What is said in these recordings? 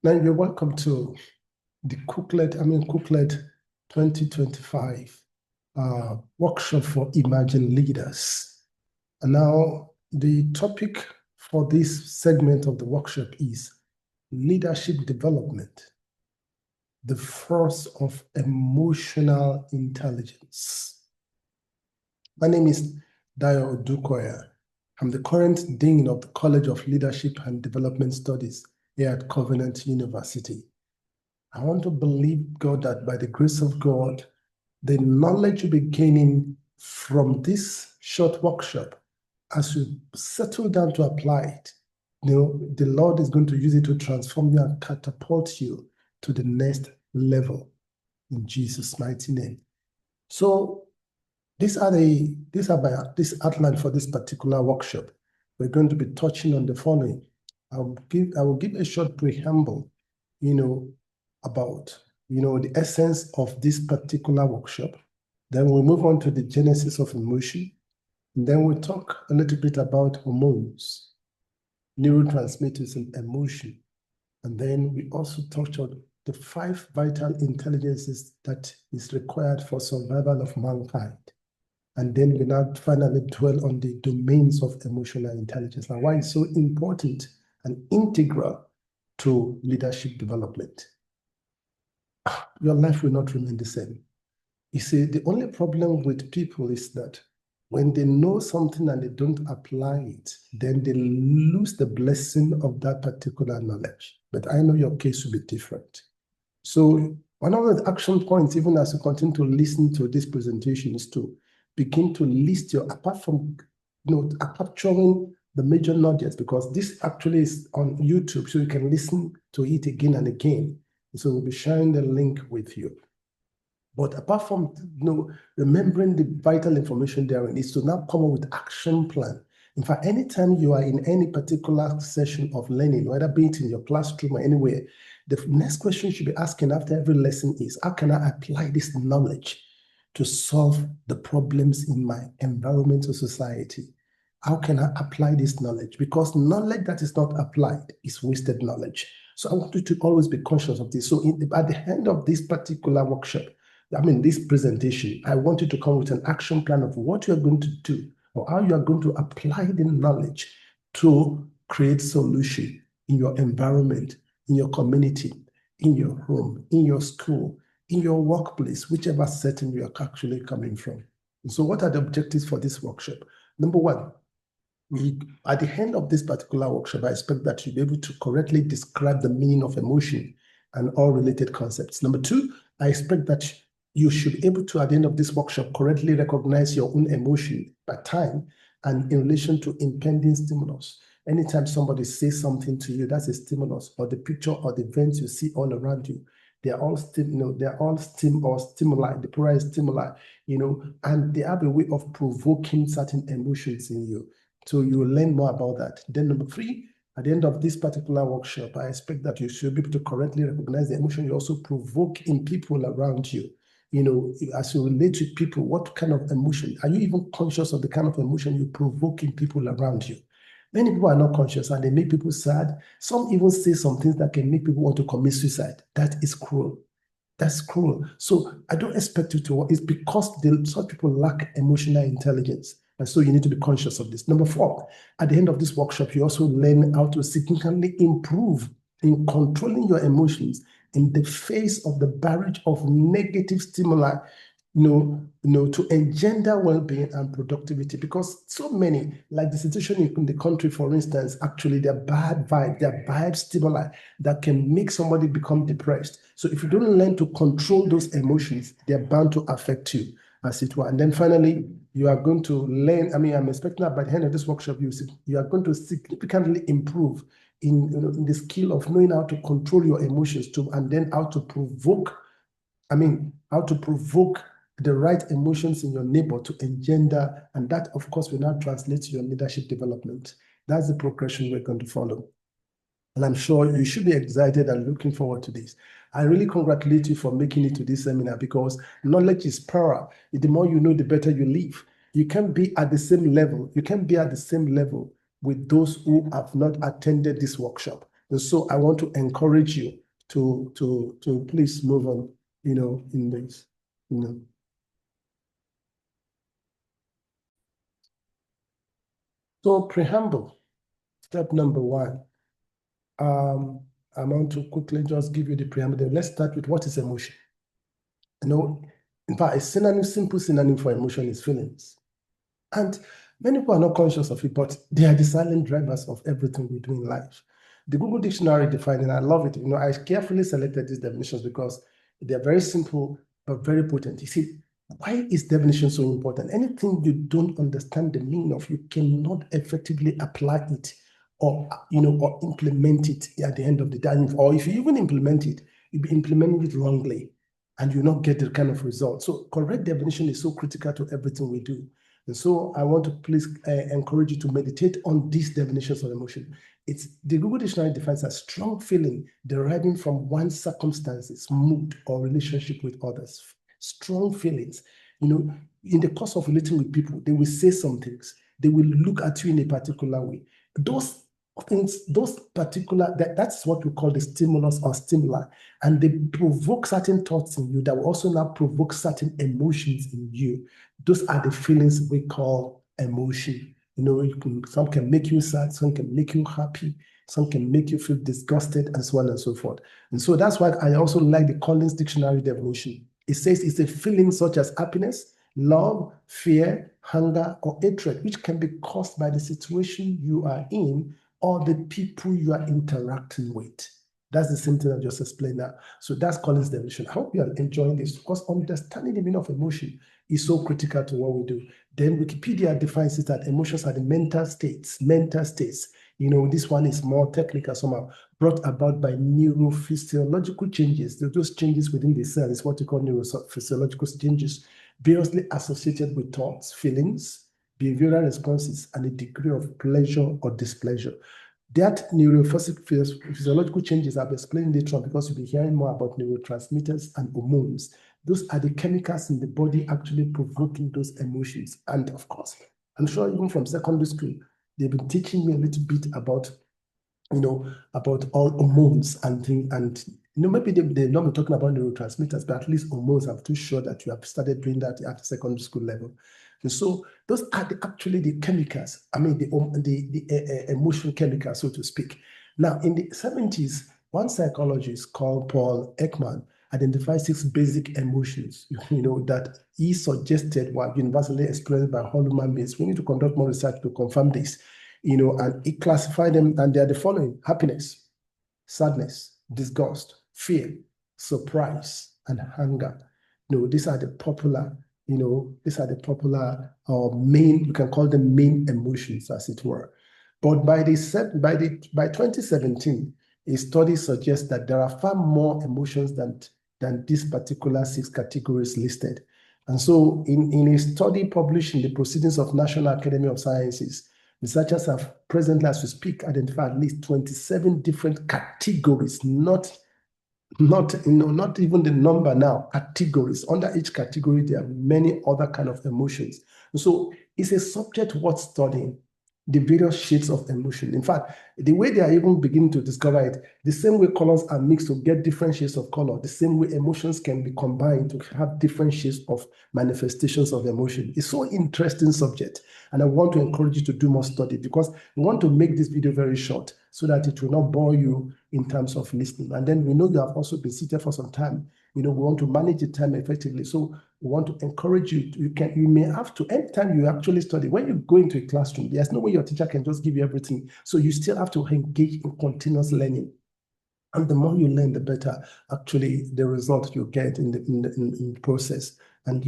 Now you're welcome to the CUCLeD 2025 workshop for emerging leaders. And now the topic for this segment of the workshop is leadership development, the force of emotional intelligence. My name is Dayo Odukoya. I'm the current Dean of the College of Leadership and Development Studies here at Covenant University. I want to believe, God, that by the grace of God, the knowledge you'll be gaining from this short workshop, as you settle down to apply it, the Lord is going to use it to transform you and catapult you to the next level in Jesus' mighty name. So this outline for this particular workshop. We're going to be touching on the following. I will give a short preamble, about the essence of this particular workshop. Then we'll move on to the genesis of emotion. And then we'll talk a little bit about hormones, neurotransmitters, and emotion. And then we also touch on the 5 vital intelligences that is required for survival of mankind. And then we now finally dwell on the domains of emotional intelligence and why it's so important and integral to leadership development. Your life will not remain the same. You see, the only problem with people is that when they know something and they don't apply it, then they lose the blessing of that particular knowledge. But I know your case will be different. So one of the action points, even as you continue to listen to this presentation, is to begin to list apart from capturing the major nuggets, because this actually is on YouTube, so you can listen to it again and again. So we'll be sharing the link with you. But apart from remembering the vital information therein, is to now come up with action plan. In fact, anytime you are in any particular session of learning, whether be it in your classroom or anywhere, the next question you should be asking after every lesson is, how can I apply this knowledge to solve the problems in my environmental society? How can I apply this knowledge? Because knowledge that is not applied is wasted knowledge. So I want you to always be conscious of this. So at the end of this particular workshop, this presentation, I want you to come with an action plan of what you are going to do or how you are going to apply the knowledge to create solution in your environment, in your community, in your home, in your school, in your workplace, whichever setting you are actually coming from. And so what are the objectives for this workshop? Number one, at the end of this particular workshop, I expect that you'll be able to correctly describe the meaning of emotion and all related concepts. Number two, I expect that you should be able to, at the end of this workshop, correctly recognize your own emotion by time and in relation to impending stimulus. Anytime somebody says something to you, that's a stimulus, or the picture or the events you see all around you. They're all stimuli, the plural stimuli, and they have a way of provoking certain emotions in you. So you will learn more about that. Then number three, at the end of this particular workshop, I expect that you should be able to correctly recognize the emotion you also provoke in people around you. As you relate with people, what kind of emotion? Are you even conscious of the kind of emotion you provoke in people around you? Many people are not conscious and they make people sad. Some even say some things that can make people want to commit suicide. That is cruel. That's cruel. So I don't expect you to. It's because such people lack emotional intelligence. And so you need to be conscious of this. Number four, at the end of this workshop, you also learn how to significantly improve in controlling your emotions in the face of the barrage of negative stimuli, to engender well-being and productivity. Because so many, like the situation in the country, for instance, actually they're bad vibes, they're bad stimuli that can make somebody become depressed. So if you don't learn to control those emotions, they're bound to affect you, as it were. And then finally, you are going to learn, I'm expecting that by the end of this workshop, you are going to significantly improve in the skill of knowing how to control your emotions too, and then how to provoke the right emotions in your neighbor to engender, and that, of course, will now translate to your leadership development. That's the progression we're going to follow. And I'm sure you should be excited and looking forward to this. I really congratulate you for making it to this seminar, because knowledge is power. The more you know, the better you live. You can't be at the same level. You can't be at the same level with those who have not attended this workshop. And so I want to encourage you to please move on, in this, So preamble, step number one. I want to quickly just give you the preamble. Let's start with what is emotion. In fact, a synonym, simple synonym for emotion is feelings. And many people are not conscious of it, but they are the silent drivers of everything we do in life. The Google Dictionary defines, and I love it. I carefully selected these definitions because they're very simple, but very potent. You see, why is definition so important? Anything you don't understand the meaning of, you cannot effectively apply it or implement it at the end of the day. Or if you even implement it, you'll be implementing it wrongly and you'll not get the kind of result. So correct definition is so critical to everything we do. And so I want to please encourage you to meditate on these definitions of emotion. It's the Google Dictionary defines a strong feeling deriving from one's circumstances, mood, or relationship with others. Strong feelings. In the course of relating with people, they will say some things. They will look at you in a particular way. Those things, that's what we call the stimulus or stimuli. And they provoke certain thoughts in you that will also now provoke certain emotions in you. Those are the feelings we call emotion. Some can make you sad, some can make you happy, some can make you feel disgusted, and so on and so forth. And so that's why I also like the Collins Dictionary definition. It says it's a feeling such as happiness, love, fear, hunger, or hatred, which can be caused by the situation you are in or the people you are interacting with. That's the same thing I just explained now. So that's Collins' definition. I hope you are enjoying this because understanding the meaning of emotion is so critical to what we do. Then Wikipedia defines it that emotions are the mental states. This one is more technical somehow, brought about by neurophysiological changes. Those changes within the cell is what we call neurophysiological changes, variously associated with thoughts, feelings, behavioral responses, and a degree of pleasure or displeasure. That neurophysiological changes I've explained later on because you'll be hearing more about neurotransmitters and hormones. Those are the chemicals in the body actually provoking those emotions. And of course, I'm sure even from secondary school, they've been teaching me a little bit about, about all hormones and things. And, maybe they're not talking about neurotransmitters, but at least hormones. I'm too sure that you have started doing that at secondary school level. And so those are actually the chemicals, the emotional chemicals, so to speak. Now, in the 70s, one psychologist called Paul Ekman identified 6 basic emotions, that he suggested were universally experienced by all human beings. We need to conduct more research to confirm this, and he classified them, and they are the following: happiness, sadness, disgust, fear, surprise, and hunger. These are the popular, main, you can call them main emotions, as it were. But by 2017, a study suggests that there are far more emotions than these particular 6 categories listed. And so in a study published in the Proceedings of National Academy of Sciences, researchers have presently, as we speak, identified at least 27 different categories, not even the number now, categories. Under each category, there are many other kind of emotions. So it's a subject worth studying, the various shades of emotion. In fact, the way they are even beginning to discover it, the same way colors are mixed to get different shades of color, the same way emotions can be combined to have different shades of manifestations of emotion. It's so interesting subject. And I want to encourage you to do more study because we want to make this video very short so that it will not bore you in terms of listening. And then we know you have also been seated for some time. We want to manage the time effectively. So we want to encourage you. You may have to, anytime you actually study, when you go into a classroom, there's no way your teacher can just give you everything. So you still have to engage in continuous learning. And the more you learn, the better actually the result you get in the process. And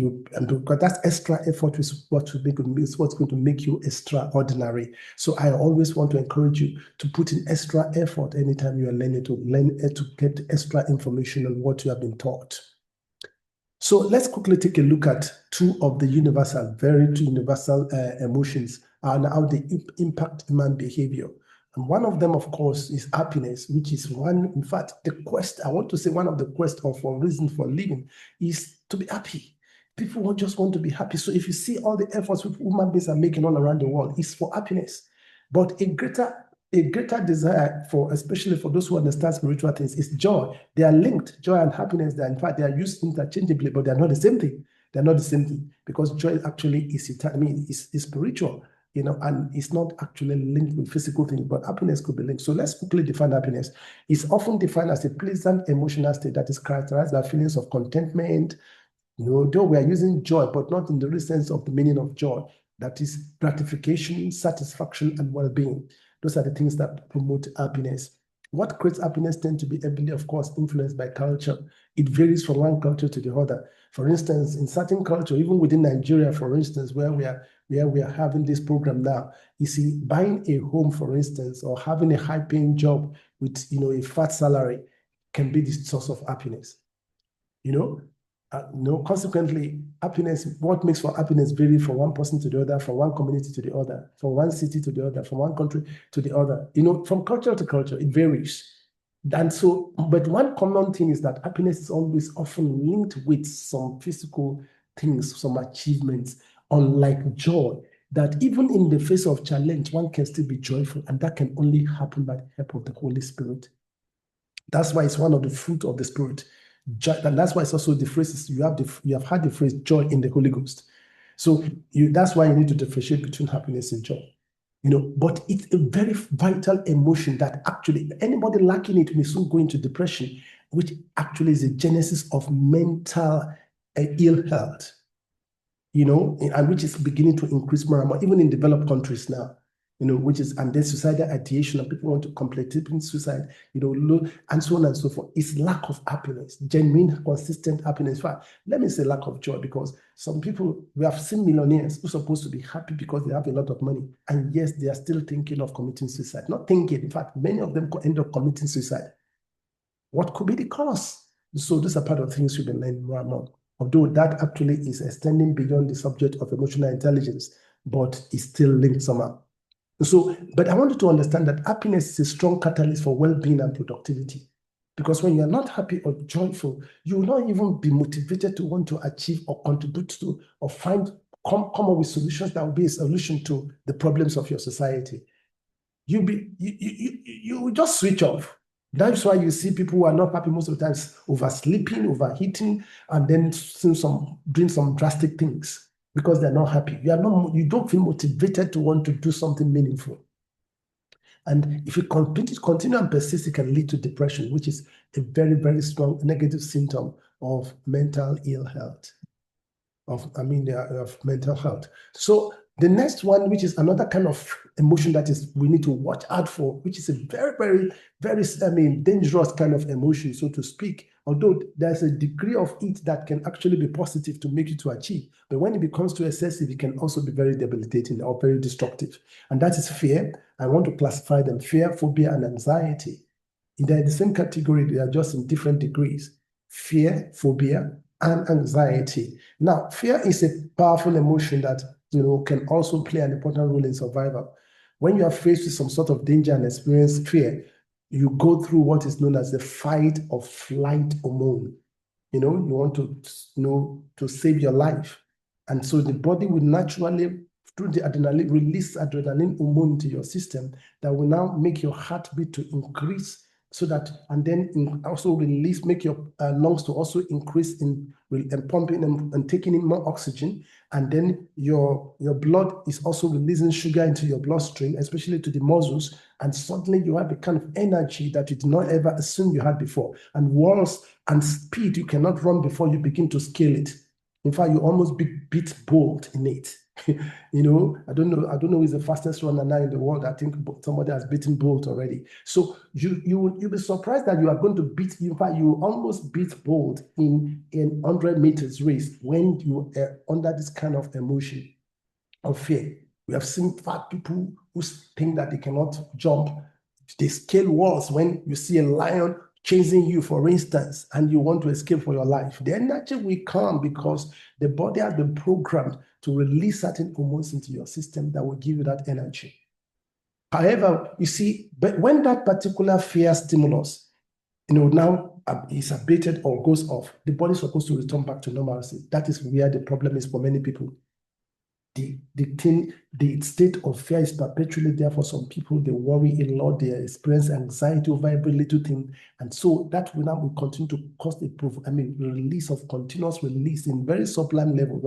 because that's extra effort is what's going to make you extraordinary. So I always want to encourage you to put in extra effort anytime you are learning to get extra information on what you have been taught. So let's quickly take a look at 2 of the two universal emotions and how they impact human behavior. And one of them, of course, is happiness, which is one, in fact, one of the quest of a reason for living is to be happy. People just want to be happy. So if you see all the efforts which human beings are making all around the world, it's for happiness. But a greater a greater desire for, especially for those who understand spiritual things, is joy. They are linked. Joy and happiness, in fact, they are used interchangeably, but they are not the same thing. They're not the same thing, because joy actually is, I mean, is spiritual, and it's not actually linked with physical things, but happiness could be linked. So let's quickly define happiness. It's often defined as a pleasant emotional state that is characterized by feelings of contentment, though we are using joy, but not in the real sense of the meaning of joy. That is gratification, satisfaction, and well-being. Those are the things that promote happiness. What creates happiness tends to be heavily, of course, influenced by culture. It varies from one culture to the other. For instance, in certain culture, even within Nigeria, for instance, where we are having this program now, you see, buying a home, for instance, or having a high-paying job with a fat salary can be the source of happiness. Consequently, happiness, what makes for happiness vary from one person to the other, from one community to the other, from one city to the other, from one country to the other. From culture to culture, it varies. And so, but one common thing is that happiness is always often linked with some physical things, some achievements, unlike joy, that even in the face of challenge, one can still be joyful, and that can only happen by the help of the Holy Spirit. That's why it's one of the fruit of the Spirit. And that's why it's also the phrase, you have had the phrase joy in the Holy Ghost. So that's why you need to differentiate between happiness and joy. But it's a very vital emotion that actually anybody lacking it may soon go into depression, which actually is the genesis of mental ill health, and which is beginning to increase more and more, even in developed countries now. And then suicidal ideation, and people want to contemplate suicide, and so on and so forth. It's lack of happiness, genuine, consistent happiness. In fact, let me say lack of joy, because some people, we have seen millionaires who are supposed to be happy because they have a lot of money, and yes, they are still thinking of committing suicide. Not thinking, in fact, many of them end up committing suicide. What could be the cause? So these are part of things we've been learning more and more. Although that actually is extending beyond the subject of emotional intelligence, but it's still linked somehow. So, but I want you to understand that happiness is a strong catalyst for well-being and productivity. Because when you're not happy or joyful, you will not even be motivated to want to achieve or contribute to or come up with solutions that will be a solution to the problems of your society. You will just switch off. That's why you see people who are not happy most of the times oversleeping, overheating, and then doing some drastic things because they're not happy. You don't feel motivated to want to do something meaningful. And if you continue and persist, it can lead to depression, which is a very, very strong negative symptom of mental ill health, of mental health. So the next one, which is another kind of emotion that we need to watch out for, which is a very, very, very, dangerous kind of emotion, so to speak. Although there's a degree of it that can actually be positive to make you to achieve. But when it becomes too excessive, it can also be very debilitating or very destructive. And that is fear. I want to classify them: fear, phobia, and anxiety. They're in the same category, they are just in different degrees. Fear, phobia, and anxiety. Now, fear is a powerful emotion that can also play an important role in survival. When you are faced with some sort of danger and experience fear, you go through what is known as the fight or flight hormone. You want to save your life. And so the body will naturally, through the adrenaline, release adrenaline hormone into your system that will now make your heartbeat to increase, so that, and then also release, make your lungs to also increase in pumping and taking in more oxygen. And then your blood is also releasing sugar into your bloodstream, especially to the muscles. And suddenly you have a kind of energy that you did not ever assume you had before. And walls and speed, you cannot run before you begin to scale it. In fact, you almost beat Bolt in it. I don't know who is the fastest runner now in the world. I think somebody has beaten Bolt already. So you'll be surprised that you are going to beat, in fact, you almost beat Bolt in 100 meters race when you are under this kind of emotion of fear. We have seen fat people who think that they cannot jump. They scale walls when you see a lion chasing you, for instance, and you want to escape for your life. The energy will come because the body has been programmed to release certain hormones into your system that will give you that energy. However, you see, but when that particular fear stimulus, now is abated or goes off, the body is supposed to return back to normalcy. That is where the problem is for many people. the state of fear is perpetually there for some people. They worry a lot, they experience anxiety over every little thing. And so that will continue to cause release of continuous release in very sublime level,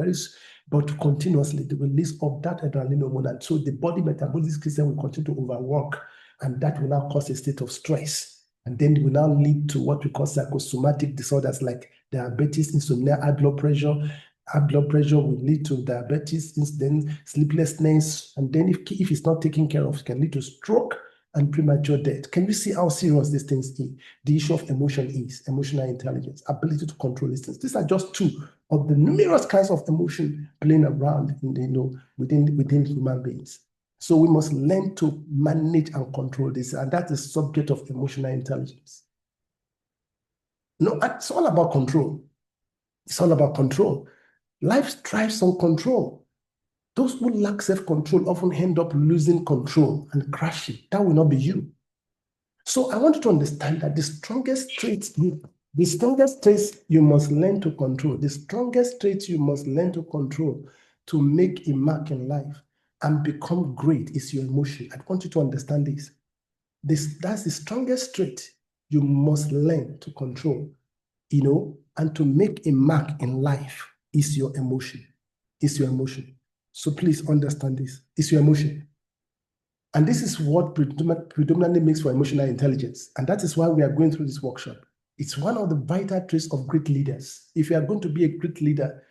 but continuously the release of that adrenaline hormone. And so the body metabolic system will continue to overwork, and that will now cause a state of stress. And then it will now lead to what we call psychosomatic disorders like diabetes, insomnia, high blood pressure. High blood pressure will lead to diabetes, then sleeplessness, and then if it's not taken care of, it can lead to stroke and premature death. Can you see how serious these things are? The issue of emotion is emotional intelligence, ability to control these things. These are just two of the numerous kinds of emotion playing around within human beings. So we must learn to manage and control this, and that's the subject of emotional intelligence. No, it's all about control. It's all about control. Life thrives on control. Those who lack self-control often end up losing control and crashing. That will not be you. So I want you to understand that the strongest traits you must learn to control, the strongest traits you must learn to control to make a mark in life and become great is your emotion. I want you to understand this. That's the strongest trait you must learn to control, and to make a mark in life is your emotion. It's your emotion. So please understand this. It's your emotion. And this is what predominantly makes for emotional intelligence. And that is why we are going through this workshop. It's one of the vital traits of great leaders. If you are going to be a great leader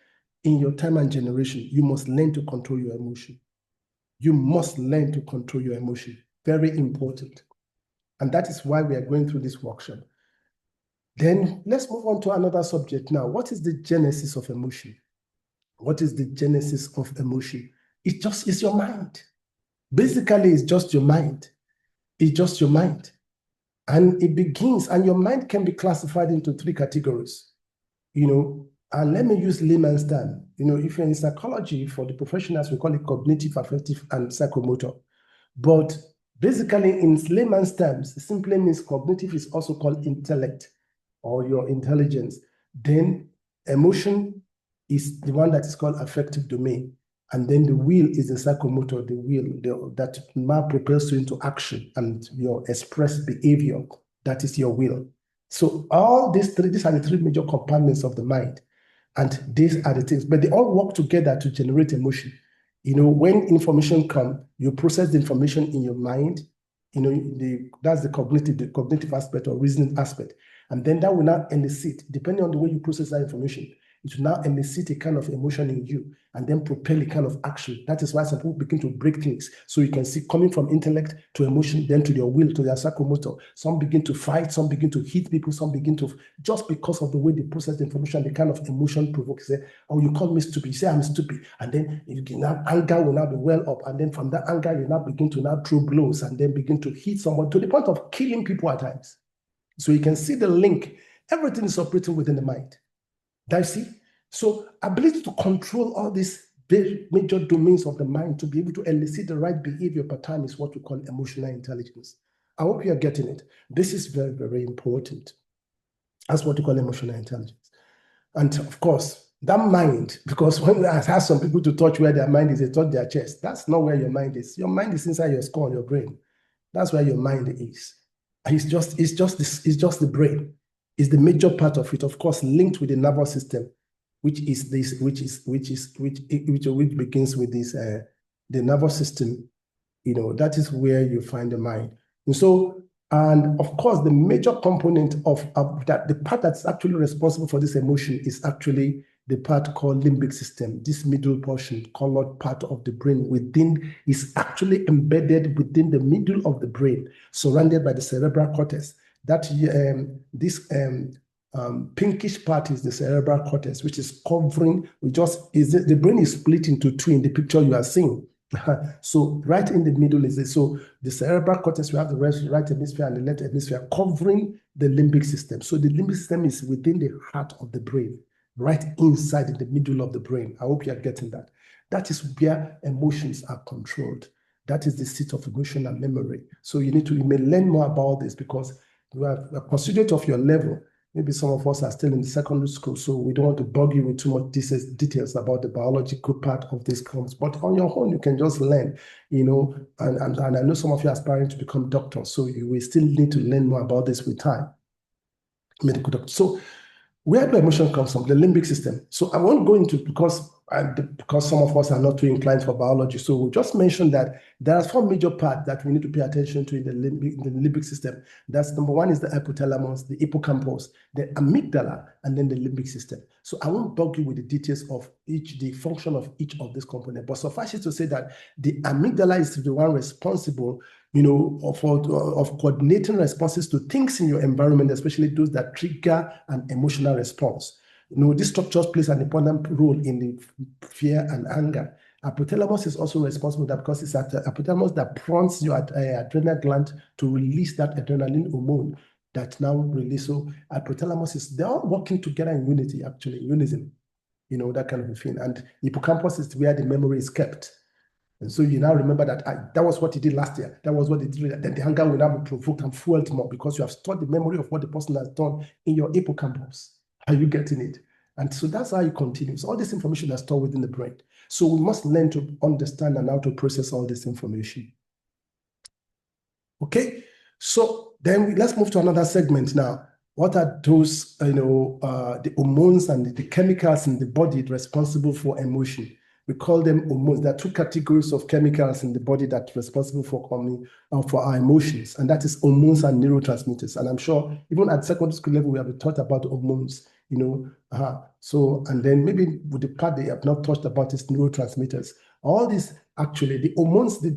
in your time and generation, you must learn to control your emotion. You must learn to control your emotion. Very important. And that is why we are going through this workshop. Then let's move on to another subject now. What is the genesis of emotion? What is the genesis of emotion? It's your mind. Basically, it's just your mind. It's just your mind. And it begins, and your mind can be classified into three categories, and let me use layman's term. If you're in psychology, for the professionals, we call it cognitive, affective, and psychomotor. But basically, in layman's terms, it simply means cognitive is also called intellect or your intelligence. Then emotion is the one that is called affective domain. And then the will is the psychomotor, the will that now propels you into action and your expressed behavior. That is your will. So all these are the three major components of the mind. And these are the things, but they all work together to generate emotion. When information comes, you process the information in your mind. That's the cognitive aspect or reasoning aspect. And then that will now elicit, depending on the way you process that information, it will now elicit a kind of emotion in you and then propel a kind of action. That is why some people begin to break things. So you can see coming from intellect to emotion, then to their will, to their psychomotor. Some begin to fight, some begin to hit people, some begin to, just because of the way they process the information, the kind of emotion provokes. Say, oh, you call me stupid. You say I'm stupid. And then anger will now be well up. And then from that anger, you now begin to now throw blows and then begin to hit someone to the point of killing people at times. So you can see the link. Everything is operating within the mind. Do you see? So ability to control all these very major domains of the mind to be able to elicit the right behavior per time is what we call emotional intelligence. I hope you are getting it. This is very, very important. That's what we call emotional intelligence. And of course, that mind, because when I ask some people to touch where their mind is, they touch their chest. That's not where your mind is. Your mind is inside your skull, your brain. That's where your mind is. It's just the brain. It's the major part of it, of course, linked with the nervous system, which begins with this the nervous system. That is where you find the mind. And of course, the major component of that, the part that's actually responsible for this emotion is actually the part called limbic system. This middle portion, colored part of the brain is actually embedded within the middle of the brain, surrounded by the cerebral cortex. This pinkish part is the cerebral cortex, which is covering. The brain is split into two in the picture you are seeing. So right in the middle is this. So the cerebral cortex, we have the right hemisphere and the left hemisphere covering the limbic system. So the limbic system is within the heart of the brain, right inside in the middle of the brain. I hope you are getting that. That is where emotions are controlled. That is the seat of emotion and memory. So you may learn more about this because you are considerate of your level. maybe some of us are still in the secondary school, so we don't want to bug you with too much details about the biological part of these course. But on your own, you can just learn, and I know some of you are aspiring to become doctors, so you will still need to learn more about this with time. Medical doctor. So where do emotion come from? The limbic system. So I won't go into because some of us are not too inclined for biology. So we'll just mention that there are 4 major parts that we need to pay attention to in the limbic system. That's number 1 is the hypothalamus, the hippocampus, the amygdala, and then the limbic system. So I won't bug you with the details of the function of each of these components, but suffice it to say that the amygdala is the one responsible of coordinating responses to things in your environment, especially those that trigger an emotional response. This structure plays an important role in the fear and anger. Hypothalamus is also responsible because it's at the hypothalamus that prompts your adrenal gland to release that adrenaline hormone that now release. So hypothalamus they're all working together in unity, actually, in unison, that kind of a thing. And hippocampus is where the memory is kept. And so you now remember that that was what he did last year. That was what he did. Then the anger will now be provoked and fueled more because you have stored the memory of what the person has done in your hippocampus. Are you getting it? And so that's how it continues. All this information is stored within the brain. So we must learn to understand and how to process all this information. Okay, so then let's move to another segment now. What are those, the hormones and the chemicals in the body responsible for emotion? We call them hormones. There are 2 categories of chemicals in the body that are responsible for our emotions, and that is hormones and neurotransmitters. And I'm sure even at secondary school level, we have taught about hormones, So, and then maybe with the part they have not touched about is neurotransmitters. All this, actually, the hormones, the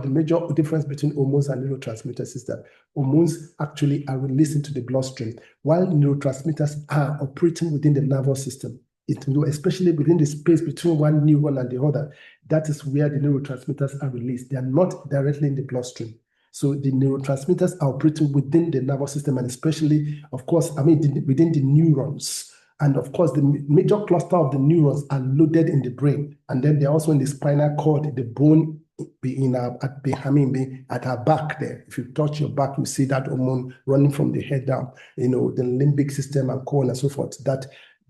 major difference between hormones and neurotransmitters is that hormones actually are released into the bloodstream, while neurotransmitters are operating within the nervous system. Especially within the space between one neuron and the other, that is where the neurotransmitters are released. They are not directly in the bloodstream. So the neurotransmitters are operating within the nervous system, and especially, of course, within the neurons. And of course, the major cluster of the neurons are loaded in the brain. And then they're also in the spinal cord, the bone at our back there. If you touch your back, you see that hormone running from the head down, the limbic system and so on and so forth.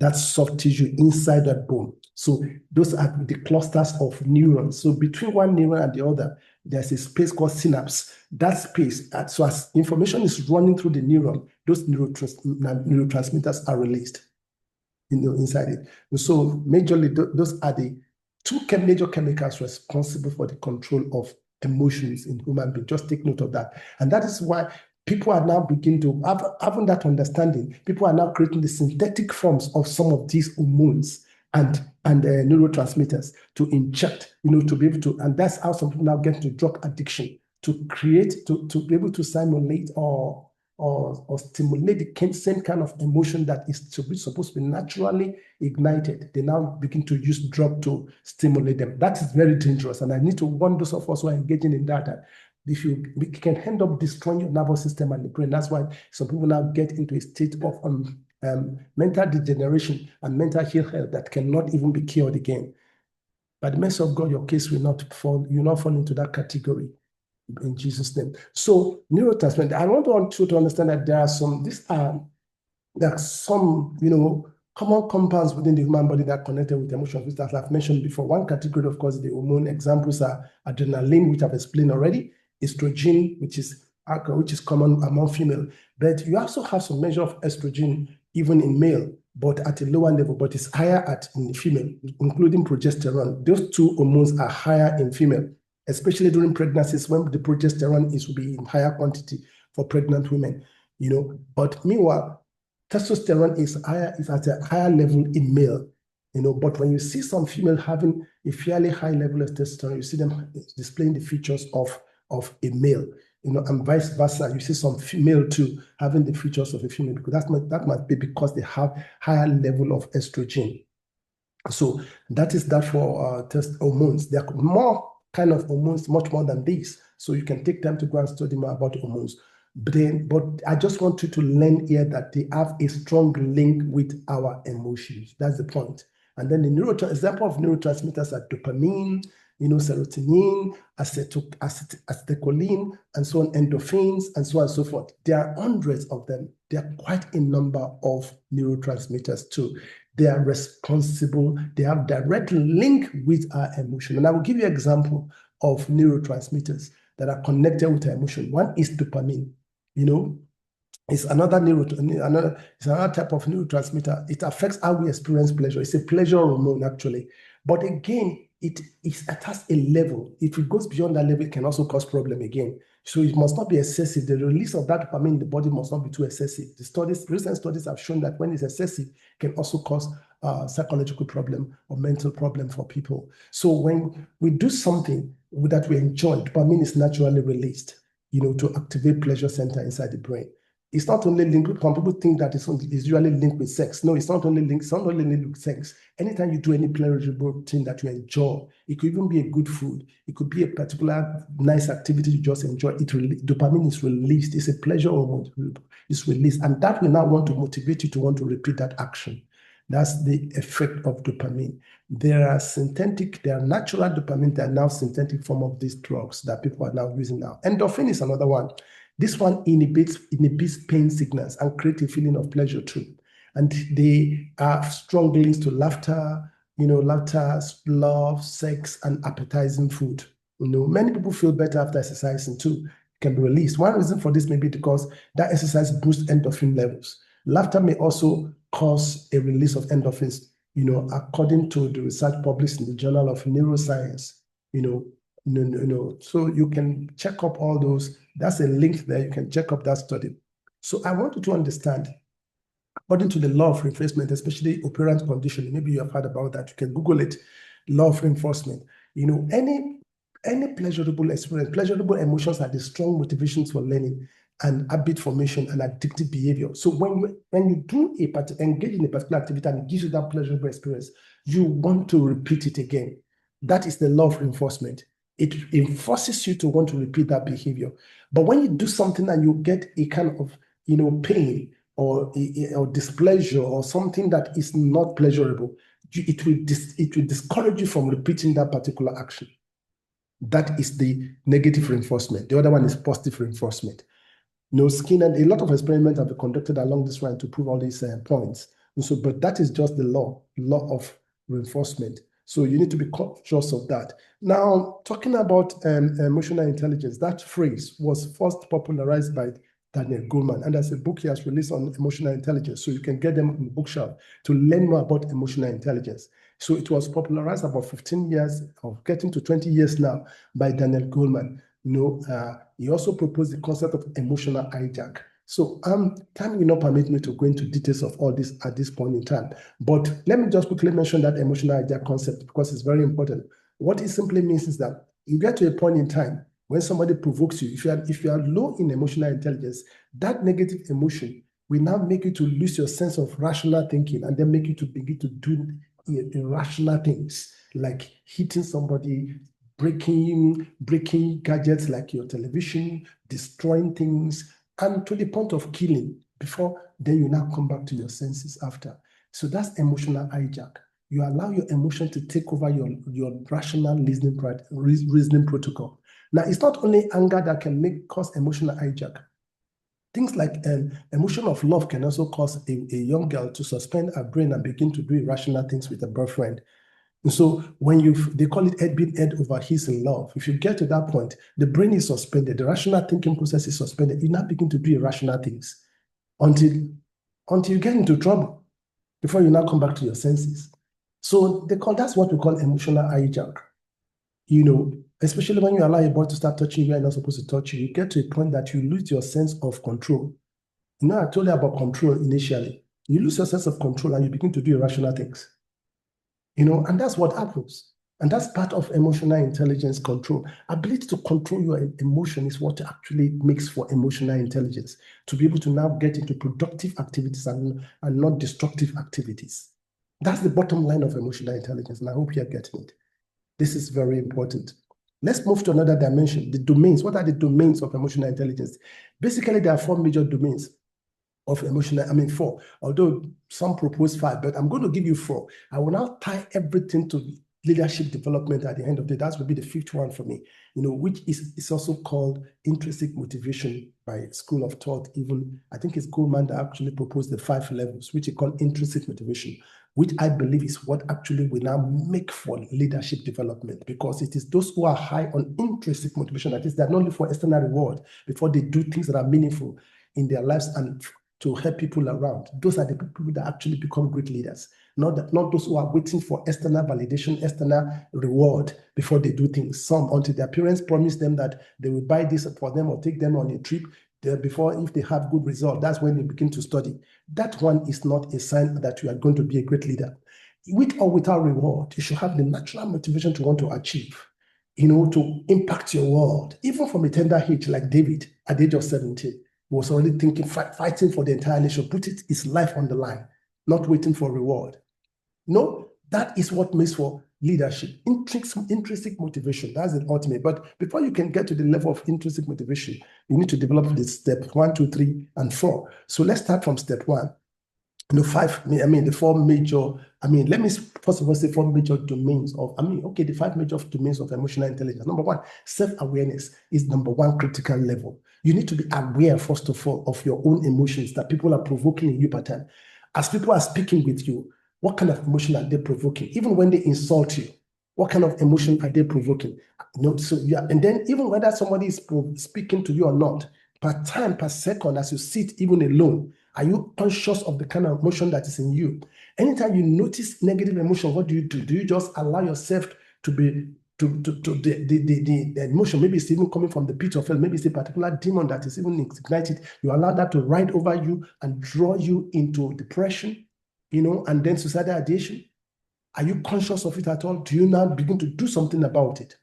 That soft tissue inside that bone. So those are the clusters of neurons. So between one neuron and the other, there's a space called synapse. That space, so as information is running through the neuron, those neurotransmitters are released inside it. And so majorly, those are the 2 major chemicals responsible for the control of emotions in human beings. Just take note of that. And that is why people are now beginning to having that understanding. People are now creating the synthetic forms of some of these hormones and neurotransmitters to inject, to be able to, and that's how some people now get to drug addiction, to be able to simulate or stimulate the same kind of emotion that is supposed to be naturally ignited. They now begin to use drug to stimulate them. That is very dangerous. And I need to warn those of us who are engaging in that it can end up destroying your nervous system and the brain. That's why some people now get into a state of mental degeneration and mental ill health that cannot even be cured again. By the mercy of God, your case will not fall. You will not fall into that category in Jesus' name. So neurotransmitters. I want you to understand that there are some common compounds within the human body that are connected with emotions, which, as I've mentioned before, one category, of course, the hormone examples are adrenaline, which I've explained already, estrogen, which is common among female. But you also have some measure of estrogen even in male, but at a lower level, but it's higher in female, including progesterone. Those 2 hormones are higher in female, especially during pregnancies when the progesterone will be in higher quantity for pregnant women. But meanwhile, testosterone is at a higher level in male. But when you see some female having a fairly high level of testosterone, you see them displaying the features of a male, and vice versa. You see some female too having the features of a female, because that might be because they have higher level of estrogen. So that is that for hormones. There are more kind of hormones, much more than these. So you can take time to go and study more about hormones. But I just want you to learn here that they have a strong link with our emotions. That's the point. And then the example of neurotransmitters are dopamine, serotonin, acetylcholine, and so on, endorphins, and so on and so forth. There are hundreds of them. There are quite a number of neurotransmitters too. They are responsible. They have direct link with our emotion. And I will give you an example of neurotransmitters that are connected with our emotion. One is dopamine. It's another type of neurotransmitter. It affects how we experience pleasure. It's a pleasure hormone, actually. But again, it has a level. If it goes beyond that level, it can also cause problem again. So it must not be excessive. The release of that dopamine in the body must not be too excessive. Recent studies have shown that when it's excessive, it can also cause psychological problem or mental problem for people. So when we do something that we enjoy, dopamine is naturally released, to activate pleasure center inside the brain. It's not only linked. Some people think that it's usually linked with sex. No, it's not only linked. It's not only linked with sex. Anytime you do any pleasurable thing that you enjoy, it could even be a good food. It could be a particular nice activity you just enjoy. Dopamine is released. It's a pleasure hormone. It's released, and that will now want to motivate you to want to repeat that action. That's the effect of dopamine. There are natural dopamine. There are now synthetic form of these drugs that people are now using now. Endorphin is another one. This one inhibits pain signals and creates a feeling of pleasure too. And they are strong links to laughter, love, sex, and appetizing food. Many people feel better after exercising too. It can be released. One reason for this may be because that exercise boosts endorphin levels. Laughter may also cause a release of endorphins, according to the research published in the Journal of Neuroscience, so you can check up all those. That's a link there. You can check up that study. So I want you to understand, according to the law of reinforcement, especially operant conditioning, maybe you have heard about that. You can Google it, law of reinforcement. Any pleasurable experience, pleasurable emotions are the strong motivations for learning and habit formation and addictive behavior. So when you engage in a particular activity and it gives you that pleasurable experience, you want to repeat it again. That is the law of reinforcement. It enforces you to want to repeat that behavior. But when you do something and you get a kind of pain or displeasure or something that is not pleasurable, it will discourage you from repeating that particular action. That is the negative reinforcement. The other one is positive reinforcement. Skinner, a lot of experiments have been conducted along this line to prove all these points. But that is just the law of reinforcement. So you need to be conscious of that. Now, talking about emotional intelligence, that phrase was first popularized by Daniel Goleman, and there's a book he has released on emotional intelligence. So you can get them in the bookshop to learn more about emotional intelligence. So it was popularized about 15 years, or getting to 20 years now, by Daniel Goleman. He also proposed the concept of emotional hijack. So time will not permit me to go into details of all this at this point in time. But let me just quickly mention that emotional hijack concept because it's very important. What it simply means is that you get to a point in time when somebody provokes you, if you are low in emotional intelligence, that negative emotion will now make you to lose your sense of rational thinking and then make you to begin to do irrational things like hitting somebody, breaking gadgets like your television, destroying things, and to the point of killing before then you now come back to your senses after. So that's emotional hijack. You allow your emotion to take over your rational reasoning protocol. Now, it's not only anger that can cause emotional hijack. Things like emotion of love can also cause a young girl to suspend her brain and begin to do irrational things with a boyfriend. And so when they call it being head over heels in love, if you get to that point, the brain is suspended, the rational thinking process is suspended. You now begin to do irrational things until you get into trouble before you now come back to your senses. So that's what we call emotional hijack. Especially when you allow a boy to start touching you and not supposed to touch you, you get to a point that you lose your sense of control. I told you about control initially. You lose your sense of control and you begin to do irrational things. And that's what happens. And that's part of emotional intelligence control. Ability to control your emotion is what actually makes for emotional intelligence, to be able to now get into productive activities and not destructive activities. That's the bottom line of emotional intelligence, and I hope you're getting it. This is very important. Let's move to another dimension, the domains. What are the domains of emotional intelligence? Basically, there are 4 major domains of emotional, 4, although some propose 5, but I'm going to give you 4. I will now tie everything leadership development at the end of the day. That would be the fifth one for me, which is also called intrinsic motivation by School of Thought. Even I think it's Goldman that actually proposed the 5 levels, which he called intrinsic motivation, which I believe is what actually will now make for leadership development, because it is those who are high on intrinsic motivation, that is, they're not only for external reward before they do things that are meaningful in their lives and to help people around. Those are the people that actually become great leaders, not those who are waiting for external validation, external reward before they do things. Some, until their parents promise them that they will buy this for them or take them on a trip, before, if they have good result, that's when they begin to study. That one is not a sign that you are going to be a great leader. With or without reward, you should have the natural motivation to want to achieve, to impact your world. Even from a tender age, like David, at the age of 17, was already thinking, fighting for the entire nation, put his life on the line, not waiting for reward. That is what makes for leadership. Intrinsic motivation, that's the ultimate. But before you can get to the level of intrinsic motivation, you need to develop the step 1, 2, 3, and 4. So let's start from step 1. The 4 major, let me first of all say 4 major domains of, the 5 major domains of emotional intelligence. Number 1, self-awareness is number 1 critical level. You need to be aware, first of all, of your own emotions that people are provoking in you per time. As people are speaking with you, what kind of emotion are they provoking? Even when they insult you, what kind of emotion are they provoking? And then even whether somebody is speaking to you or not, per time, per second, as you sit even alone, are you conscious of the kind of emotion that is in you? Anytime you notice negative emotion, what do you do? Do you just allow yourself to be the emotion? Maybe it's even coming from the pit of hell. Maybe it's a particular demon that is even ignited. You allow that to ride over you and draw you into depression, and then suicidal ideation. Are you conscious of it at all? Do you now begin to do something about it?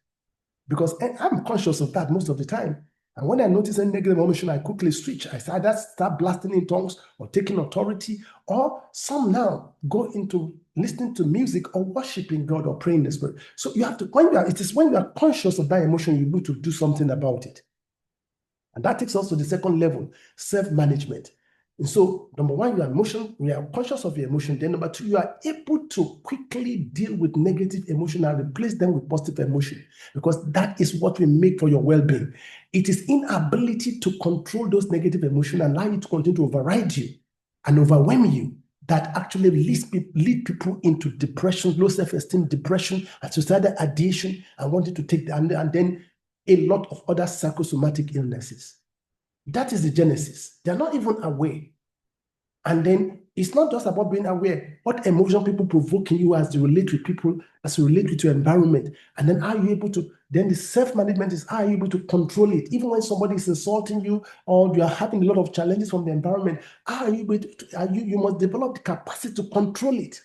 Because I'm conscious of that most of the time. And when I notice a negative emotion, I quickly switch. I either start blasting in tongues or taking authority, or some now go into listening to music or worshiping God or praying in the Spirit. So you have to, it is when you are conscious of that emotion, you need to do something about it. And that takes us to the second level, self-management. And so, number 1, you are conscious of your emotion. Then number 2, you are able to quickly deal with negative emotion and replace them with positive emotion, because that is what will make for your well-being. It is inability to control those negative emotions and allow you to continue to override you and overwhelm you that actually lead people into depression, low self-esteem, depression, and suicidal ideation, and wanting to take and then a lot of other psychosomatic illnesses. That is the genesis. They're not even aware. And then it's not just about being aware. What emotion people provoke in you as you relate with people, as you relate with your environment. And then are you able to, then the self-management is, are you able to control it? Even when somebody is insulting you or you are having a lot of challenges from the environment, are you able to, you must develop the capacity to control it.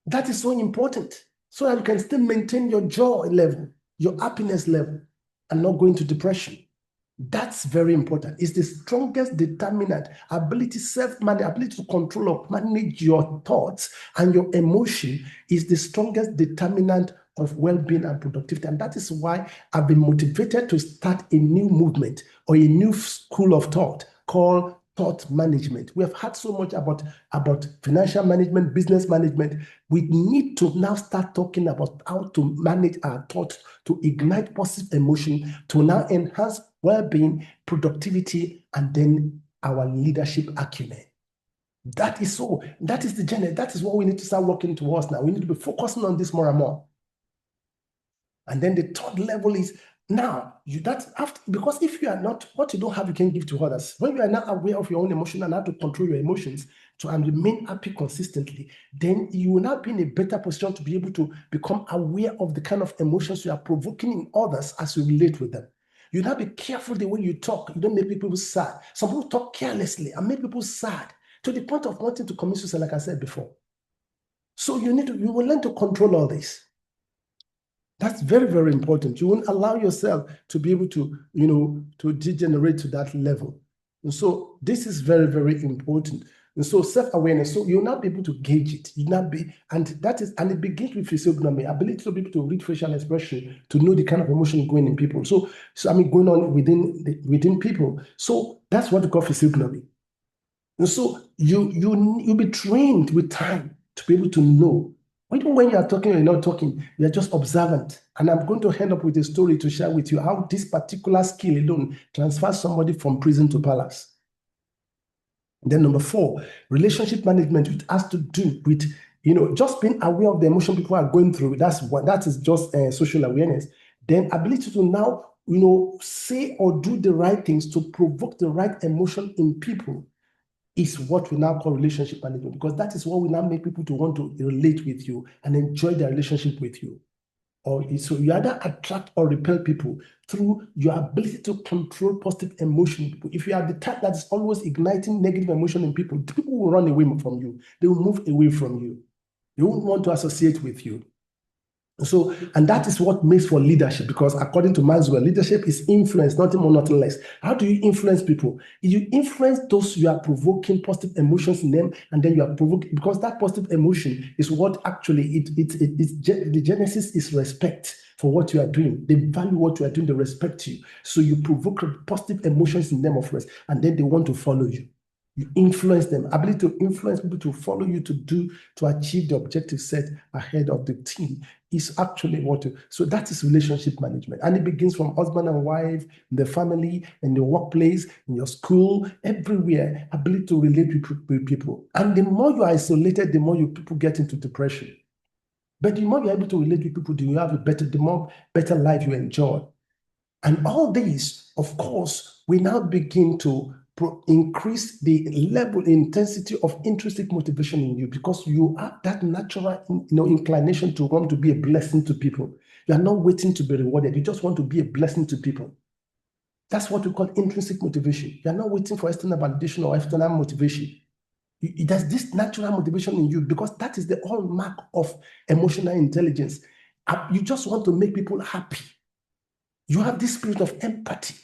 That is so important, so that you can still maintain your joy level, your happiness level, and not go into depression. That's very important. It's the strongest determinant. Ability to control or manage your thoughts and your emotion is the strongest determinant of well-being and productivity. And that is why I've been motivated to start a new movement or a new school of thought called thought management. We have heard so much about financial management, business management. We need to now start talking about how to manage our thoughts, to ignite positive emotion, to now enhance well-being, productivity, and then our leadership acumen. That is the journey. That is what we need to start working towards now. We need to be focusing on this more and more. And then the third level is now, because if you are not, what you don't have, you can give to others. When you are not aware of your own emotion and how to control your emotions and remain happy consistently, then you will not be in a better position to be able to become aware of the kind of emotions you are provoking in others as you relate with them. You now be careful the way you talk. You don't make people sad. Some people talk carelessly and make people sad to the point of wanting to commit suicide, like I said before. So you will learn to control all this. That's very, very important. You won't allow yourself to be able to, to degenerate to that level. And so this is very, very important. And so self-awareness, so you'll not be able to gauge it. And it begins with physiognomy, ability to be able to read facial expression, to know the kind of emotion going in people. Going on within people. So that's what we call physiognomy. And so you'll be trained with time to be able to know Even when you are talking or you're not talking, you are just observant. And I'm going to end up with a story to share with you how this particular skill alone transfers somebody from prison to palace. Then number 4, relationship management, it has to do with, just being aware of the emotion people are going through. That is just social awareness. Then ability to now, say or do the right things to provoke the right emotion in people is what we now call relationship management, because that is what will now make people to want to relate with you and enjoy their relationship with you. So you either attract or repel people through your ability to control positive emotion in people. If you are the type that is always igniting negative emotion in people, people will run away from you. They will move away from you. They won't want to associate with you. So, and that is what makes for leadership, because according to Maxwell, leadership is influence, nothing more, nothing less. How do you influence people? You influence those you are provoking positive emotions in them, and then you are provoking, because that positive emotion is what actually the genesis is respect for what you are doing. They value what you are doing, they respect you. So you provoke positive emotions in them of rest, and then they want to follow you. You influence them. Ability to influence people to follow you to achieve the objective set ahead of the team is actually so that is relationship management. And it begins from husband and wife, the family, in the workplace, in your school, everywhere. Ability to relate with people. And the more you are isolated, the more people get into depression. But the more you're able to relate with people, the more better life you enjoy. And all these, of course, we now begin to increase the level, intensity of intrinsic motivation in you, because you have that natural, inclination to want to be a blessing to people. You are not waiting to be rewarded. You just want to be a blessing to people. That's what we call intrinsic motivation. You are not waiting for external validation or external motivation. There's this natural motivation in you, because that is the hallmark of emotional intelligence. You just want to make people happy. You have this spirit of empathy.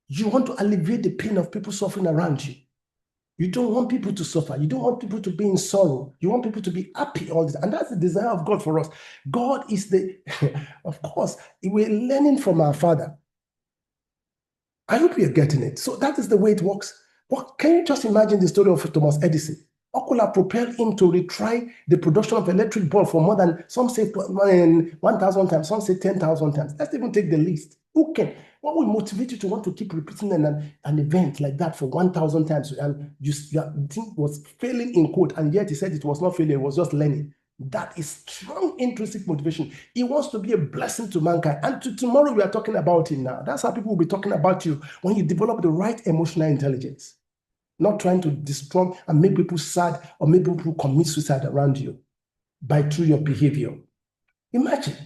You want to alleviate the pain of people suffering around you. You don't want people to suffer. You don't want people to be in sorrow. You want people to be happy all this. And that's the desire of God for us. God is of course, we're learning from our Father. I hope you're getting it. So that is the way it works. Can you just imagine the story of Thomas Edison? What could have propelled him to retry the production of electric bulb for more than, some say 1,000 times, some say 10,000 times. Let's even take the least. What will motivate you to want to keep repeating an event like that for 1,000 times? And you think was failing in quote, and yet he said it was not failure, it was just learning. That is strong intrinsic motivation. He wants to be a blessing to mankind. And tomorrow we are talking about him now. That's how people will be talking about you when you develop the right emotional intelligence. Not trying to destroy and make people sad or make people commit suicide around you through your behavior. Imagine.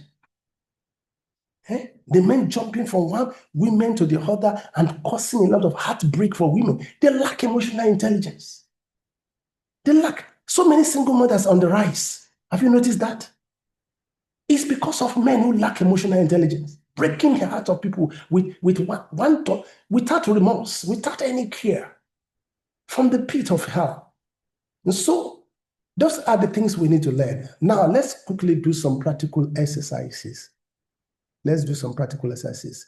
The men jumping from one woman to the other and causing a lot of heartbreak for women. They lack emotional intelligence. They lack. So many single mothers on the rise. Have you noticed that? It's because of men who lack emotional intelligence, breaking the heart of people with one thought, without remorse, without any care, from the pit of hell. And so those are the things we need to learn. Now, let's quickly do some practical exercises. Let's do some practical exercises.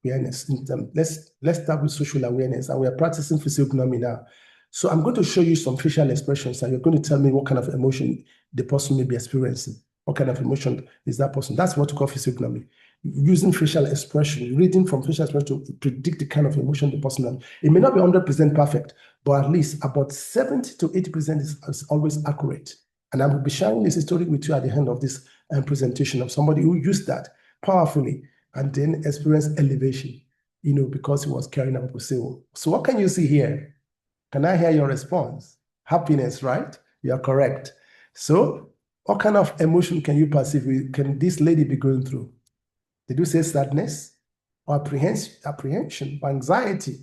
Awareness. Let's start with social awareness, and we are practicing physiognomy now. So I'm going to show you some facial expressions, and you're going to tell me what kind of emotion the person may be experiencing. What kind of emotion is that person? That's what we call physiognomy. Using facial expression, reading from facial expression to predict the kind of emotion the person has. It may not be 100% perfect, but at least about 70 to 80% is always accurate. And I will be sharing this story with you at the end of this presentation of somebody who used that powerfully and then experienced elevation, because he was carrying out with soul. So what can you see here? Can I hear your response? Happiness, right? You are correct. So what kind of emotion can you perceive? Can this lady be going through? Did you say sadness or apprehension, anxiety,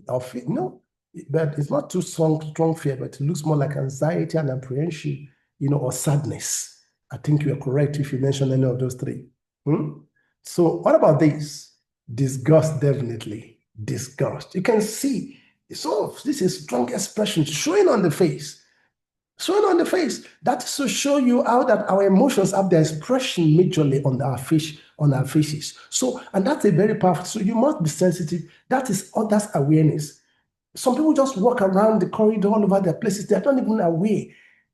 or fear? No, but it's not too strong fear, but it looks more like anxiety and apprehension, or sadness. I think you are correct if you mention any of those three. So what about this? Disgust, definitely. Disgust. You can see, so this is strong expression showing on the face. Showing on the face. That is to show you how that our emotions have their expression majorly on our faces. So, and that's a very powerful. So you must be sensitive. That's awareness. Some people just walk around the corridor all over their places. They're not even aware.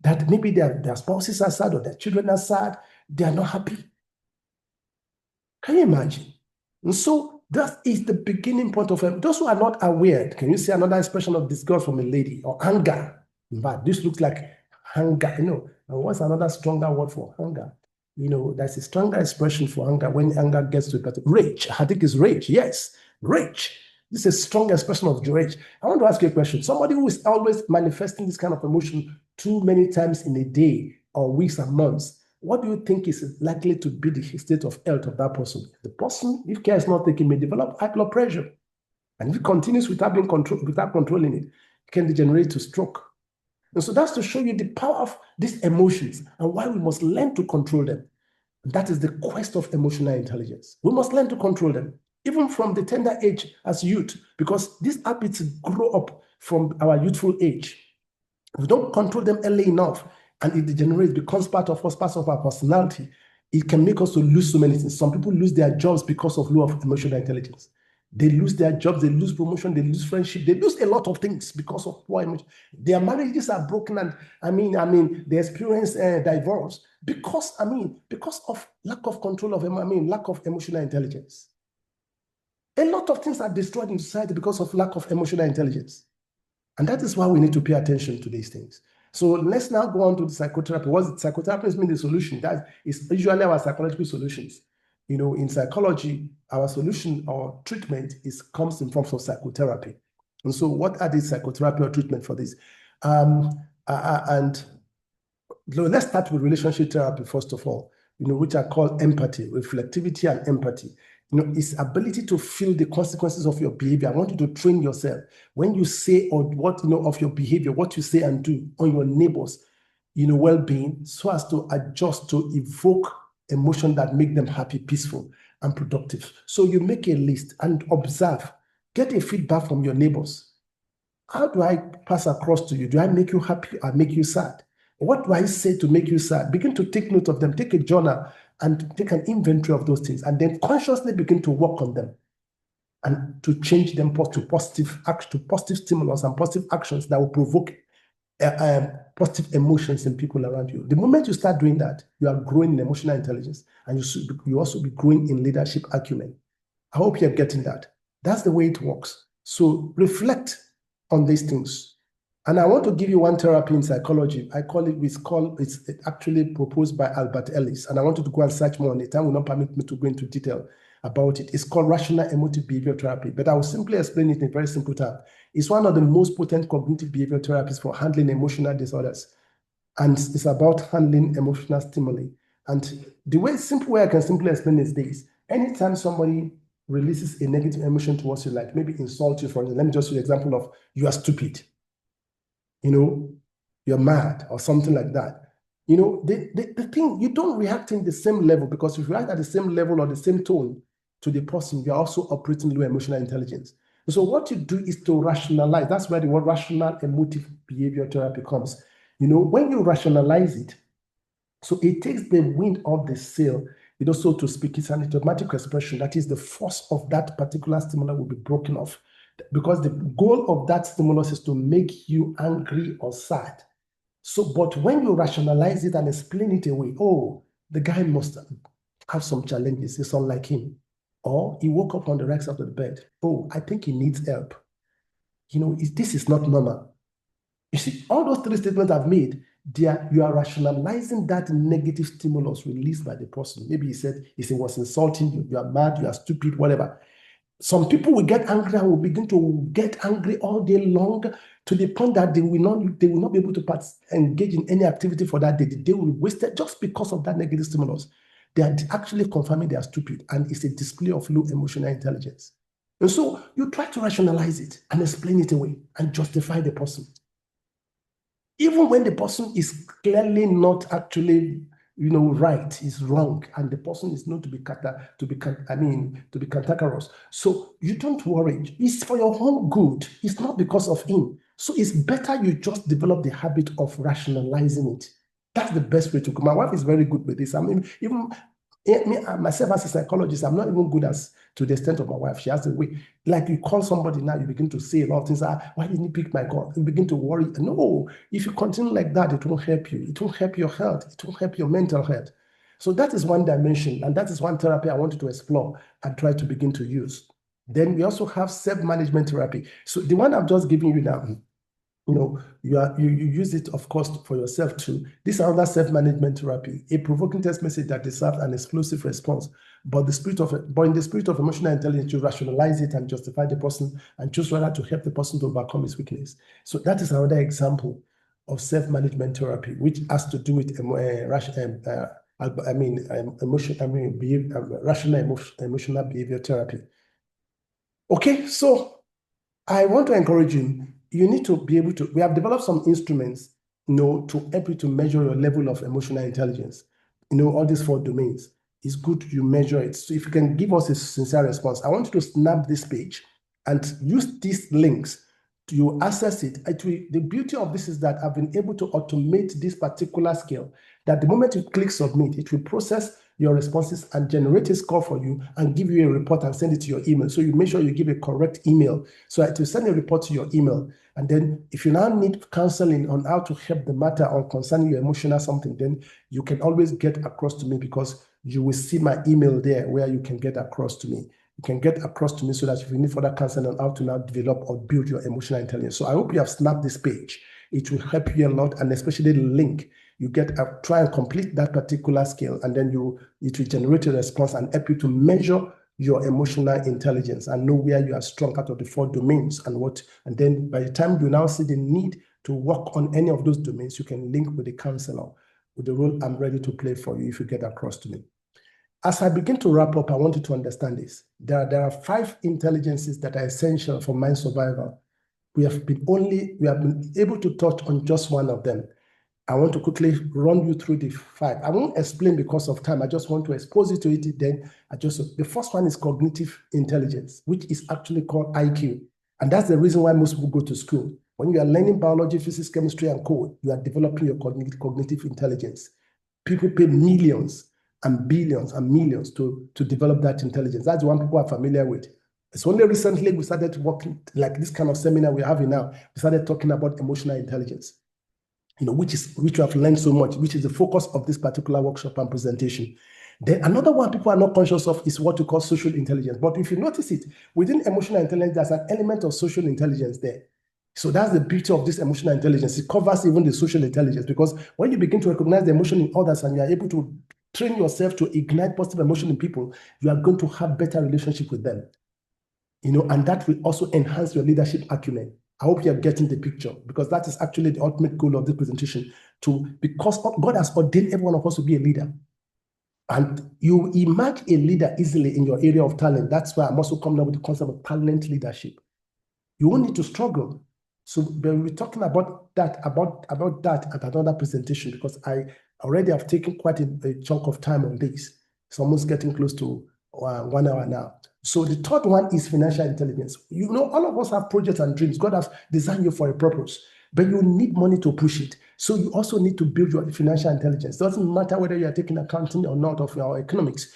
that maybe their spouses are sad or their children are sad, they are not happy. Can you imagine? And so that is the beginning point of it. Those who are not aware, can you see another expression of disgust from a lady or anger? In fact, this looks like anger, And what's another stronger word for anger? There's a stronger expression for anger when anger gets to a better rage. I think it's rage. Yes, rage. This is a strong expression of rage. I want to ask you a question. Somebody who is always manifesting this kind of emotion too many times in a day or weeks and months, what do you think is likely to be the state of health of that person? The person, if care is not taken, may develop high blood pressure. And if it continues without controlling it, it can degenerate to stroke. And so that's to show you the power of these emotions and why we must learn to control them. And that is the quest of emotional intelligence. We must learn to control them, even from the tender age as youth, because these habits grow up from our youthful age. If we don't control them early enough and it degenerates, becomes part of us, part of our personality, it can make us to lose so many things. Some people lose their jobs because of low of emotional intelligence. They lose their jobs, they lose promotion, they lose friendship, they lose a lot of things because of poor emotion. Their marriages are broken, and they experience divorce because of lack of control of lack of emotional intelligence. A lot of things are destroyed in society because of lack of emotional intelligence. And that is why we need to pay attention to these things. So let's now go on to the psychotherapy. Psychotherapy is the solution. That is usually our psychological solutions. In psychology, our solution or treatment comes in forms of psychotherapy. And so what are the psychotherapy or treatment for this? And let's start with relationship therapy, first of all, which are called empathy, reflectivity, and empathy. It's ability to feel the consequences of your behavior. I want you to train yourself. When you say or what of your behavior, what you say and do on your neighbors, well-being, so as to adjust to evoke emotion that make them happy, peaceful, and productive. So you make a list and observe. Get a feedback from your neighbors. How do I pass across to you? Do I make you happy or make you sad? What do I say to make you sad? Begin to take note of them. Take a journal and take an inventory of those things, and then consciously begin to work on them and to change them to positive stimulus and positive actions that will provoke positive emotions in people around you. The moment you start doing that, you are growing in emotional intelligence, and you also be growing in leadership acumen. I hope you're getting that. That's the way it works. So reflect on these things. And I want to give you one therapy in psychology. It's actually proposed by Albert Ellis. And I wanted to go and search more on it. Time will not permit me to go into detail about it. It's called rational emotive behavior therapy. But I will simply explain it in very simple terms. It's one of the most potent cognitive behavior therapies for handling emotional disorders. And it's about handling emotional stimuli. And the simple way I can simply explain is this. Anytime somebody releases a negative emotion towards you, like maybe insult you, for example, let me just use the example of you are stupid. You're mad or something like that. The thing, you don't react in the same level, because if you react at the same level or the same tone to the person, you're also operating low emotional intelligence. So what you do is to rationalize. That's where the word rational emotive behavior therapy comes. When you rationalize it, so it takes the wind off the sail, so to speak. It's an automatic expression. That is, the force of that particular stimulus will be broken off, because the goal of that stimulus is to make you angry or sad. So, but when you rationalize it and explain it away, oh, the guy must have some challenges, it's unlike him. Or he woke up on the right side of the bed. Oh, I think he needs help. This is not normal. You see, all those three statements I've made, you are rationalizing that negative stimulus released by the person. Maybe he was insulting you, you are mad, you are stupid, whatever. Some people will get angry and will begin to get angry all day long, to the point that they will not be able to engage in any activity for that day. The day will be wasted just because of that negative stimulus. They are actually confirming they are stupid, and it's a display of low emotional intelligence. And so you try to rationalize it and explain it away and justify the person, even when the person is clearly not actually right, is wrong, and the person is known to be cantankerous. So you don't worry. It's for your own good. It's not because of him. So it's better you just develop the habit of rationalizing it. That's the best way to go. My wife is very good with this. Even Myself as a psychologist, I'm not even good as to the extent of my wife. She has a way, like you call somebody now, you begin to say a lot of things. Why didn't you pick my call? You begin to worry. No, if you continue like that, it won't help you. It won't help your health. It won't help your mental health. So that is one dimension, and that is one therapy I wanted to explore and try to begin to use. Then we also have self-management therapy. So the one I've just given you now, you use it, of course, for yourself too. This is another self-management therapy, a provoking text message that deserves an explosive response. But in the spirit of emotional intelligence, you rationalize it and justify the person and choose rather to help the person to overcome his weakness. So that is another example of self-management therapy, which has to do with rational emotional behavior therapy. Okay, so I want to encourage you. You need to be able to. We have developed some instruments, to help you to measure your level of emotional intelligence. All these 4 domains. It's good you measure it. So if you can give us a sincere response, I want you to snap this page and use these links to access it. The beauty of this is that I've been able to automate this particular skill, that the moment you click submit, it will process your responses and generate a score for you and give you a report and send it to your email. So you make sure you give a correct email. So it will send a report to your email. And then if you now need counseling on how to help the matter or concerning your emotional something, then you can always get across to me, because you will see my email there where you can get across to me. You can get across to me so that if you need further counseling on how to now develop or build your emotional intelligence. So I hope you have snapped this page. It will help you a lot, and especially the link. You try and complete that particular skill, and then it will generate a response and help you to measure your emotional intelligence and know where you are strong out of the 4 domains and then by the time you now see the need to work on any of those domains, you can link with the counselor with the role I'm ready to play for you if you get across to me. As I begin to wrap up, I want you to understand this. There are 5 intelligences that are essential for mind survival. We have been able to touch on just one of them. I want to quickly run you through the 5. I won't explain because of time. I just want to expose you to it. Then the first one is cognitive intelligence, which is actually called IQ. And that's the reason why most people go to school. When you are learning biology, physics, chemistry, and code, you are developing your cognitive intelligence. People pay millions and billions and millions to develop that intelligence. That's the one people are familiar with. It's only recently we started working like this kind of seminar we're having now. We started talking about emotional intelligence, which we have learned so much, which is the focus of this particular workshop and presentation. Then another one people are not conscious of is what we call social intelligence. But if you notice it, within emotional intelligence, there's an element of social intelligence there. So that's the beauty of this emotional intelligence. It covers even the social intelligence, because when you begin to recognize the emotion in others and you are able to train yourself to ignite positive emotion in people, you are going to have better relationship with them. And that will also enhance your leadership acumen. I hope you're getting the picture, because that is actually the ultimate goal of this presentation, because God has ordained every one of us to be a leader. And you emerge a leader easily in your area of talent. That's why I'm also coming up with the concept of talent leadership. You won't need to struggle. So we'll be talking about that at another presentation, because I already have taken quite a chunk of time on this. It's almost getting close to 1 hour now. So the third one is financial intelligence. All of us have projects and dreams. God has designed you for a purpose, but you need money to push it. So you also need to build your financial intelligence. It doesn't matter whether you are taking accounting or not of your economics.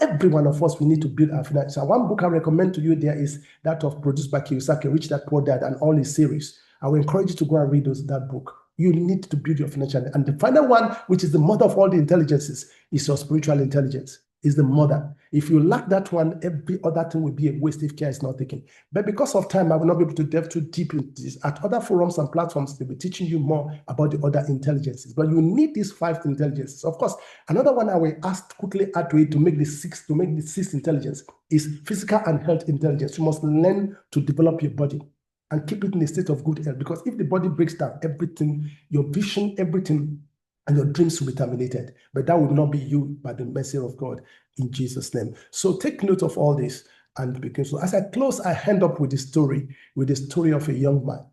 Every one of us, we need to build our finance. So one book I recommend to you there is that of produced by CUCLeD, Rich Dad Poor Dad, and all his series. I will encourage you to go and read that book. You need to build your financial. And the final one, which is the mother of all the intelligences, is your spiritual intelligence. Is the mother. If you lack that one, every other thing will be a waste if care is not taken. But because of time, I will not be able to delve too deep into this. At other forums and platforms, they'll be teaching you more about the other intelligences. But you need these 5 intelligences. Of course, another one I will quickly add to it to make the sixth intelligence is physical and health intelligence. You must learn to develop your body and keep it in a state of good health. Because if the body breaks down, everything, your vision, everything, and your dreams will be terminated. But that will not be you by the mercy of God, in Jesus' name. So take note of all this and begin. So as I close, I end up with the story of a young man.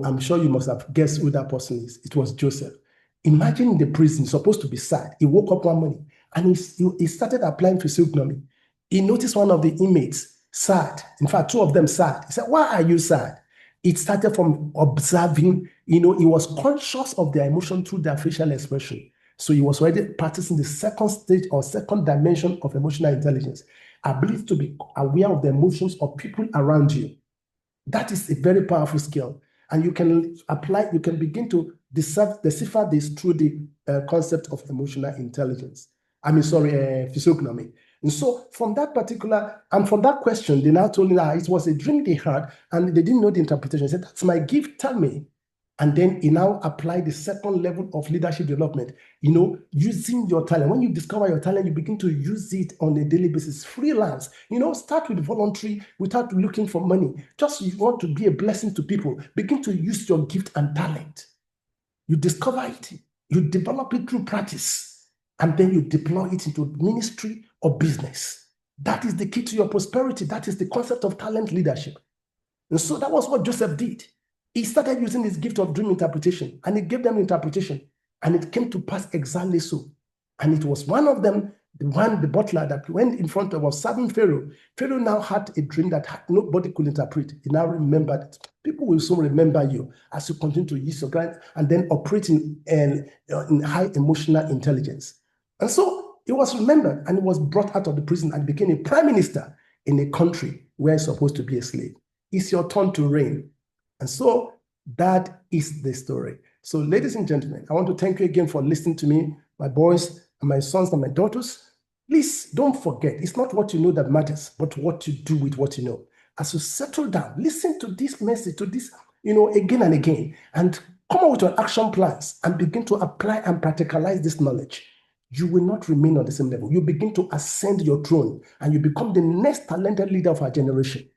I'm sure you must have guessed who that person is. It was Joseph. Imagine in the prison, supposed to be sad. He woke up one morning and he started applying physiognomy. He noticed one of the inmates sad. In fact, 2 of them sad. He said, "Why are you sad?" It started from observing, he was conscious of their emotion through their facial expression. So he was already practicing the second stage or second dimension of emotional intelligence, ability to be aware of the emotions of people around you. That is a very powerful skill. And you can apply, you can begin to decipher this through the concept of emotional intelligence. Physiognomy. And so from that question, they now told me that it was a dream they had and they didn't know the interpretation. They said, that's my gift, tell me. And then he now applied the second level of leadership development, using your talent. When you discover your talent, you begin to use it on a daily basis, freelance. Start with voluntary without looking for money. Just you want to be a blessing to people. Begin to use your gift and talent. You discover it, you develop it through practice, and then you deploy it into ministry or business. That is the key to your prosperity. That is the concept of talent leadership. And so that was what Joseph did. He started using his gift of dream interpretation, and he gave them interpretation, and it came to pass exactly so. And it was one of them, the butler that went in front of was serving Pharaoh. Pharaoh now had a dream that nobody could interpret. He now remembered it. People will soon remember you as you continue to use your grant and then operate in high emotional intelligence. And so he was remembered, and he was brought out of the prison and became a prime minister in a country where he's supposed to be a slave. It's your turn to reign. And so that is the story. So ladies and gentlemen, I want to thank you again for listening to me, my boys and my sons and my daughters. Please don't forget, it's not what you know that matters, but what you do with what you know. As you settle down, listen to this message, to this, again and again, and come up with your action plans and begin to apply and practicalize this knowledge. You will not remain on the same level. You begin to ascend your throne and you become the next talented leader of our generation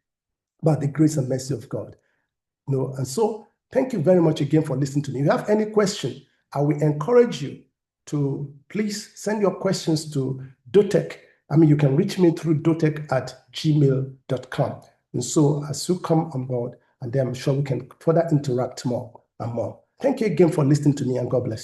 by the grace and mercy of God. And so thank you very much again for listening to me. If you have any question, I will encourage you to please send your questions to dotttecc. You can reach me through dotttecc@gmail.com. And so as you come on board, and then I'm sure we can further interact more and more. Thank you again for listening to me, and God bless you.